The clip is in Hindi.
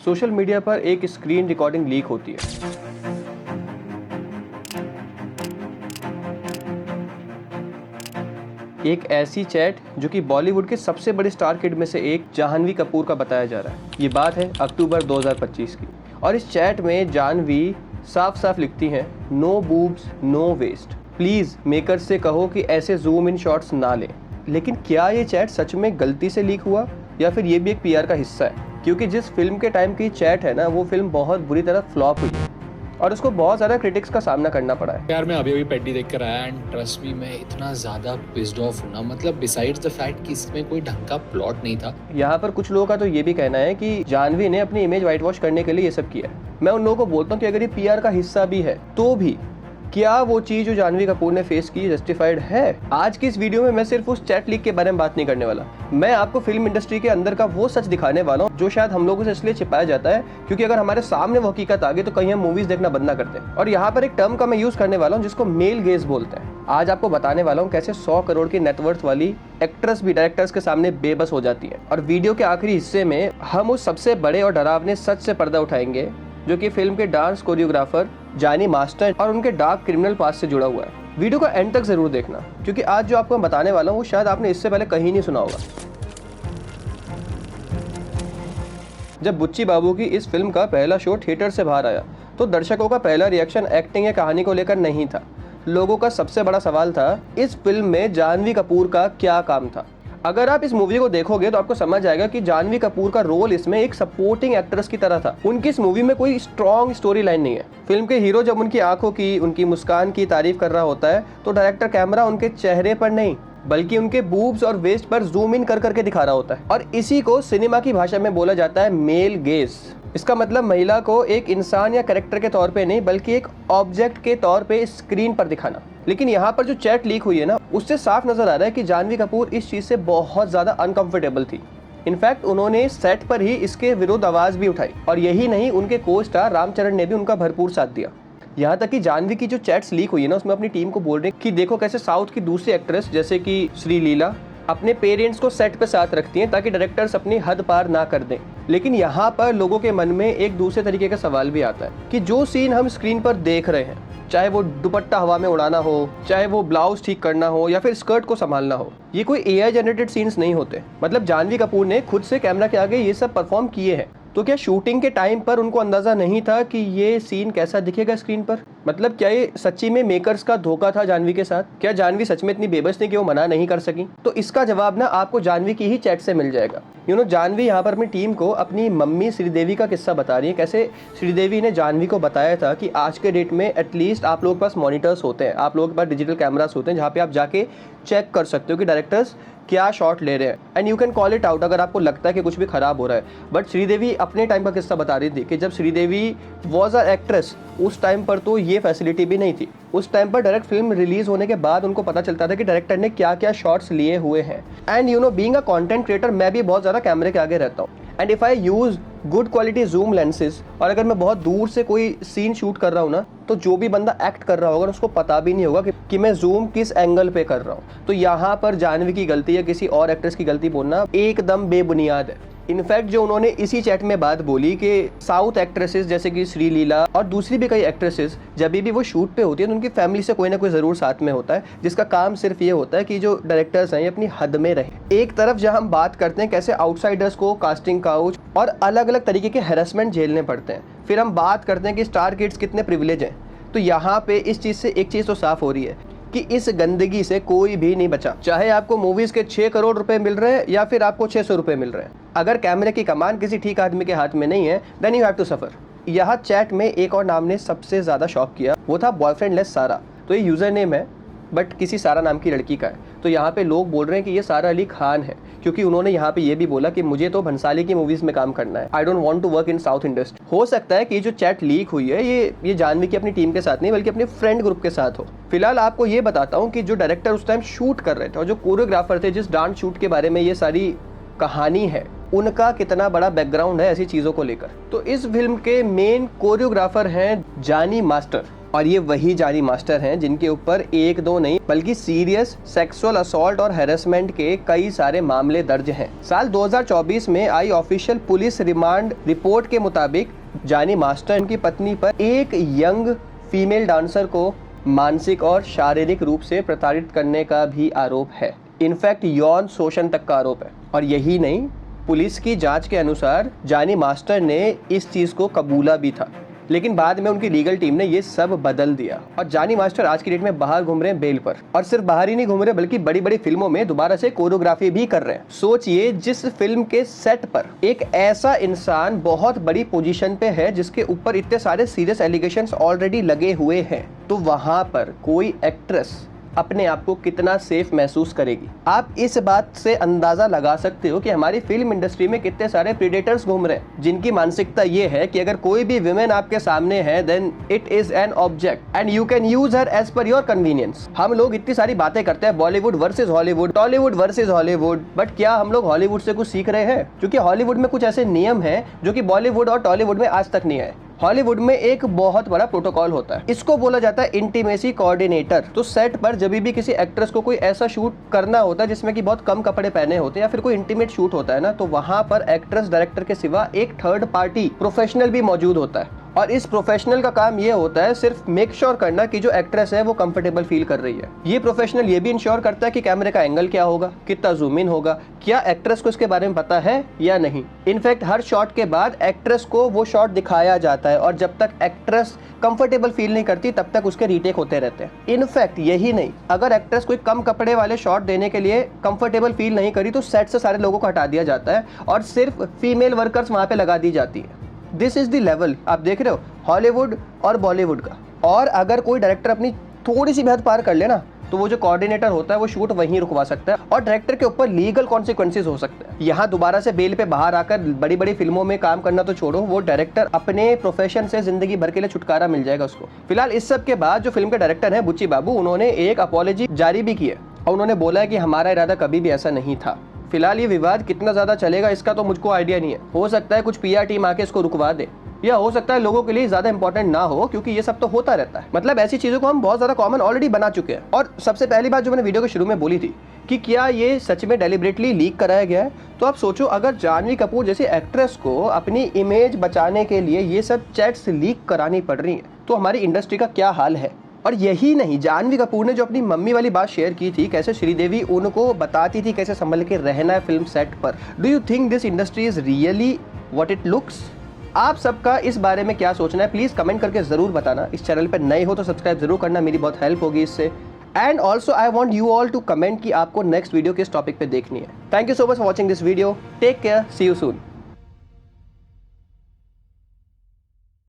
सोशल मीडिया पर एक स्क्रीन रिकॉर्डिंग लीक होती है। एक ऐसी चैट जो कि बॉलीवुड के सबसे बड़े स्टार किड में से एक जाह्नवी कपूर का बताया जा रहा है। ये बात है अक्टूबर 2025 की, और इस चैट में जाह्नवी साफ साफ लिखती हैं, no boobs no waste, please maker से कहो कि ऐसे जूम इन शॉट्स ना लें। लेकिन क्या ये चैट सच में गलती से लीक हुआ या फिर ये भी एक पीआर का हिस्सा है? क्योंकि जिस फिल्म के टाइम की चैट है ना, वो फिल्म बहुत बुरी तरह फ्लॉप हुई है और उसको बहुत ज़्यादा क्रिटिक्स का सामना करना पड़ा है। यार मैं अभी पेटी देख कर आया एंड ट्रस्ट मी, मैं इतना ज़्यादा पिस्ड ऑफ हूँ ना, मतलब बिसाइड्स द फैक्ट कि इसमें कोई ढंग का प्लॉट नहीं था। यहाँ पर कुछ लोगों का तो ये भी कहना है कि जाह्नवी ने अपनी इमेज वाइट वॉश करने के लिए ये सब किया है। मैं उन लोगों को बोलता हूँ कि अगर ये पीआर का हिस्सा भी है तो भी क्या वो चीज़ जो जाह्नवी कपूर ने फेस की जस्टिफाइड है? आज की इस वीडियो में मैं सिर्फ उस चैट लीक के बारे में बात नहीं करने वाला, मैं आपको फिल्म इंडस्ट्री के अंदर का वो सच दिखाने वाला हूँ जो शायद हम लोगों से इसलिए छिपाया जाता है क्योंकि अगर हमारे सामने वो हकीकत आ गई तो कहीं हम मूवीज देखना बंद ना करते हैं। और यहाँ पर एक टर्म का मैं यूज करने वाला हूँ जिसको मेल गेज बोलते हैं। आज आपको बताने वाला हूँ कैसे 100 करोड़ की नेटवर्थ वाली एक्ट्रेस भी डायरेक्टर्स के सामने बेबस हो जाती है। और वीडियो के आखिरी हिस्से में हम उस सबसे बड़े और डरावने सच से पर्दा उठाएंगे जो कि फिल्म के डांस कोरियोग्राफर जानी मास्टर और उनके डार्क क्रिमिनल पास्ट से जुड़ा हुआ है। वीडियो का एंड तक जरूर देखना क्योंकि आज जो आपको मैं बताने वाला हूँ वो शायद आपने इससे पहले कहीं नहीं सुना होगा। जब बुच्ची बाबू की इस फिल्म का पहला शो थिएटर से बाहर आया तो दर्शकों का पहला रिएक्शन एक्टिंग या कहानी को लेकर नहीं था। लोगों का सबसे बड़ा सवाल था, इस फिल्म में जाह्नवी कपूर का क्या काम था? अगर आप इस मूवी को देखोगे तो आपको समझ आएगा कि जाह्नवी कपूर का रोल इसमें एक सपोर्टिंग एक्ट्रेस की तरह था। उनकी इस मूवी में कोई स्ट्रॉन्ग स्टोरी लाइन नहीं है। फिल्म के हीरो जब उनकी आंखों की, उनकी मुस्कान की तारीफ कर रहा होता है तो डायरेक्टर कैमरा उनके चेहरे पर नहीं बल्कि उनके बूब्स और वेस्ट पर जूम इन कर करके दिखा रहा होता है। और इसी को सिनेमा की भाषा में बोला जाता है मेल गेज। इसका मतलब महिला को एक इंसान या कैरेक्टर के तौर पे नहीं बल्कि एक ऑब्जेक्ट के तौर पे स्क्रीन पर दिखाना। लेकिन यहाँ पर जो चैट लीक हुई है ना, उससे साफ नजर आ रहा है कि जाह्नवी कपूर इस चीज से बहुत ज्यादा अनकंफर्टेबल थी। इनफैक्ट उन्होंने सेट पर ही इसके विरुद्ध आवाज भी उठाई और यही नहीं, उनके को स्टार रामचरण ने भी उनका भरपूर साथ दिया। यहाँ तक कि जाह्नवी की जो चैट्स लीक हुई है ना, उसमें अपनी टीम को बोल रहे हैं कि देखो कैसे साउथ की दूसरी एक्ट्रेस जैसे कि श्रीलीला अपने पेरेंट्स को सेट पे साथ रखती हैं ताकि डायरेक्टर्स अपनी हद पार ना कर दें। लेकिन यहाँ पर लोगों के मन में एक दूसरे तरीके का सवाल भी आता है कि जो सीन हम स्क्रीन पर देख रहे हैं, चाहे वो दुपट्टा हवा में उड़ाना हो, चाहे वो ब्लाउज ठीक करना हो या फिर स्कर्ट को संभालना हो, ये कोई एआई जनरेटेड सीन्स नहीं होते। मतलब जाह्नवी कपूर ने खुद से कैमरा के आगे ये सब परफॉर्म किए हैं। तो क्या शूटिंग के टाइम पर उनको अंदाजा नहीं था कि ये सीन कैसा दिखेगा स्क्रीन पर? मतलब क्या ये सच्ची में मेकर्स का धोखा था जाह्नवी के साथ? क्या जाह्नवी सच में इतनी बेबस थी कि वो मना नहीं कर सकी? तो इसका जवाब ना आपको जाह्नवी की ही चैट से मिल जाएगा। जाह्नवी यहाँ पर अपनी टीम को अपनी मम्मी श्रीदेवी का किस्सा बता रही है, कैसे श्रीदेवी ने जाह्नवी को बताया था कि आज के डेट में एटलीस्ट आप लोगों के पास मॉनिटर्स होते हैं, आप लोगों के पास डिजिटल कैमरास होते हैं जहाँ पे आप जाके चेक कर सकते हो कि डायरेक्टर्स क्या शॉट ले रहे हैं and you can call it out अगर आपको लगता है कि कुछ भी खराब हो रहा है। बट श्रीदेवी अपने टाइम का किस्सा बता रही थी कि जब श्रीदेवी वॉज अ एक्ट्रेस उस टाइम पर तो ये फैसिलिटी भी नहीं थी। उस टाइम पर डायरेक्ट फिल्म रिलीज होने के बाद उनको पता चलता था कि डायरेक्टर ने क्या क्या शॉट्स लिए हुए हैं। And being a content creator मैं भी बहुत ज़्यादा कैमरे के आगे रहता हूँ and if I use good quality zoom lenses और अगर मैं बहुत दूर से कोई सीन शूट कर रहा हूँ ना, तो जो भी बंदा एक्ट कर रहा होगा उसको पता भी नहीं होगा कि मैं जूम किस एंगल पे कर रहा हूँ। तो यहाँ पर जाह्नवी की गलती या किसी और एक्ट्रेस की गलती बोलना एकदम बेबुनियाद है। इनफैक्ट जो उन्होंने इसी चैट में बात बोली कि साउथ एक्ट्रेसेस जैसे कि श्रीलीला और दूसरी भी कई एक्ट्रेसेस जब भी वो शूट पे होती है तो उनकी फैमिली से कोई ना कोई ज़रूर साथ में होता है जिसका काम सिर्फ ये होता है कि जो डायरेक्टर्स हैं ये अपनी हद में रहे। एक तरफ जहाँ हम बात करते हैं कैसे आउटसाइडर्स को कास्टिंग काउच और अलग अलग तरीके के हैरेसमेंट झेलने पड़ते हैं, फिर हम बात करते हैं कि स्टार किड्स कितने प्रिविलेज हैं। तो यहाँ पे इस चीज़ से एक चीज़ तो साफ हो रही है कि इस गंदगी से कोई भी नहीं बचा, चाहे आपको मूवीज के 6 करोड़ रुपए मिल रहे हैं या फिर आपको 600 रुपए मिल रहे हैं। अगर कैमरे की कमान किसी ठीक आदमी के हाथ में नहीं है then you have to suffer. यहाँ चैट में एक और नाम ने सबसे ज्यादा शॉक किया, वो था बॉयफ्रेंड लेस सारा। तो ये यूजर नेम है बट किसी सारा नाम की लड़की का है। तो यहाँ पे लोग बोल रहे हैं कि ये सारा अली खान है क्योंकि उन्होंने यहाँ पे ये भी बोला कि मुझे तो भंसाली की मूवीज में काम करना है, I don't want to work in south industry. हो सकता है कि जो चैट लीक हुई है ये जाह्नवी की अपनी टीम के साथ नहीं बल्कि अपने फ्रेंड ग्रुप के साथ हो। फिलहाल आपको ये बताता हूँ कि जो डायरेक्टर उस टाइम शूट कर रहे थे और जो कोरियोग्राफर थे जिस डांस शूट के बारे में ये सारी कहानी है, उनका कितना बड़ा बैकग्राउंड है ऐसी चीज़ों को लेकर। तो इस फिल्म के मेन कोरियोग्राफर हैं जानी मास्टर। और ये वही जानी मास्टर हैं जिनके ऊपर एक दो नहीं बल्कि सीरियस सेक्सुअल असॉल्ट और हैरेसमेंट के कई सारे मामले दर्ज हैं। साल 2024 में आई ऑफिशियल पुलिस रिमांड रिपोर्ट के मुताबिक जानी मास्टर की पत्नी पर एक यंग फीमेल डांसर को मानसिक और शारीरिक रूप से प्रताड़ित करने का भी आरोप है। इनफैक्ट यौन शोषण तक का आरोप है। और यही नहीं, पुलिस की जांच के अनुसार जानी मास्टर ने इस चीज़ को कबूला भी था, लेकिन बाद में उनकी लीगल टीम ने ये सब बदल दिया और जानी मास्टर आज की डेट में बाहर घूम रहे हैं बेल पर। और सिर्फ बाहर ही नहीं घूम रहे बल्कि बड़ी बड़ी फिल्मों में दोबारा से कोरियोग्राफी भी कर रहे हैं। सोचिए, जिस फिल्म के सेट पर एक ऐसा इंसान बहुत बड़ी पोजीशन पे है जिसके ऊपर इतने सारे सीरियस एलिगेशंस ऑलरेडी लगे हुए हैं, तो वहां पर कोई एक्ट्रेस अपने आप को कितना सेफ महसूस करेगी। आप इस बात से अंदाजा लगा सकते हो कि हमारी फिल्म इंडस्ट्री में कितने सारे प्रेडेटर्स घूम रहे हैं जिनकी मानसिकता ये है कि अगर कोई भी विमेन आपके सामने है then it is an object and you can use her as per your convenience. हम लोग इतनी सारी बातें करते हैं Bollywood versus Hollywood, Tollywood versus Hollywood, but क्या हम लोग हॉलीवुड से कुछ सीख रहे हैं? क्योंकि हॉलीवुड में कुछ ऐसे नियम हैं जो कि बॉलीवुड और टॉलीवुड में आज तक नहीं है। हॉलीवुड में एक बहुत बड़ा प्रोटोकॉल होता है, इसको बोला जाता है इंटीमेसी कोऑर्डिनेटर। तो सेट पर जब भी किसी एक्ट्रेस को कोई ऐसा शूट करना होता है जिसमें कि बहुत कम कपड़े पहने होते हैं या फिर कोई इंटीमेट शूट होता है ना, तो वहां पर एक्ट्रेस डायरेक्टर के सिवा एक थर्ड पार्टी प्रोफेशनल भी मौजूद होता है। और इस प्रोफेशनल का काम ये होता है सिर्फ मेक श्योर करना कि जो एक्ट्रेस है वो कंफर्टेबल फील कर रही है। ये प्रोफेशनल ये भी इंश्योर करता है कि कैमरे का एंगल क्या होगा, कितना जूम इन होगा, क्या एक्ट्रेस को इसके बारे में पता है या नहीं। इनफैक्ट हर शॉट के बाद एक्ट्रेस को वो शॉट दिखाया जाता है और जब तक एक्ट्रेस कंफर्टेबल फील नहीं करती तब तक उसके रीटेक होते रहते हैं। इनफैक्ट यही नहीं, अगर एक्ट्रेस कोई कम कपड़े वाले शॉट देने के लिए कंफर्टेबल फील नहीं करी तो सेट से सारे लोगों को हटा दिया जाता है और सिर्फ फीमेल वर्कर्स वहां पे लगा दी जाती है। दिस इज द लेवल आप देख रहे हो हॉलीवुड और बॉलीवुड का। और अगर कोई डायरेक्टर अपनी थोड़ी सी भी हद पार कर लेना तो वो जो कोऑर्डिनेटर होता है वो शूट वहीं रुकवा सकता है और डायरेक्टर के ऊपर लीगल कॉन्सिक्वेंसेस हो सकते हैं। यहाँ दोबारा से बेल पे बाहर आकर बड़ी बड़ी फिल्मों में काम करना तो छोड़ो, वो डायरेक्टर अपने प्रोफेशन से जिंदगी भर के लिए छुटकारा मिल जाएगा उसको। फिलहाल इस सब के बाद जो फिल्म के डायरेक्टर है बुच्ची बाबू, उन्होंने एक अपॉलॉजी जारी भी की है और उन्होंने बोला है कि हमारा इरादा कभी भी ऐसा नहीं था। फिलहाल ये विवाद कितना ज्यादा चलेगा इसका तो मुझको आइडिया नहीं है। हो सकता है कुछ पीआर टीम आके इसको रुकवा दे, या हो सकता है लोगों के लिए ज्यादा इंपॉर्टेंट ना हो, क्योंकि ये सब तो होता रहता है। मतलब ऐसी चीजों को हम बहुत ज्यादा कॉमन ऑलरेडी बना चुके हैं। और सबसे पहली बात जो मैंने वीडियो के शुरू में बोली थी कि क्या ये सच में डेलिबरेटली लीक कराया गया है, तो आप सोचो अगर जानवी कपूर जैसी एक्ट्रेस को अपनी इमेज बचाने के लिए ये सब चैट्स लीक करानी पड़ रही है तो हमारी इंडस्ट्री का क्या हाल है। और यही नहीं, जानवी कपूर ने जो अपनी मम्मी वाली बात शेयर की थी, कैसे श्रीदेवी उनको बताती थी कैसे संभल के रहना है फिल्म सेट पर। Do you think this industry is really what it looks? आप सबका इस बारे में क्या सोचना है प्लीज कमेंट करके जरूर बताना। इस चैनल पर नए हो तो सब्सक्राइब जरूर करना, मेरी बहुत हेल्प होगी इससे। And also I want you all to comment कि आपको नेक्स्ट वीडियो किस टॉपिक पे देखनी है। Thank you so much for watching this video. Take care, see you soon.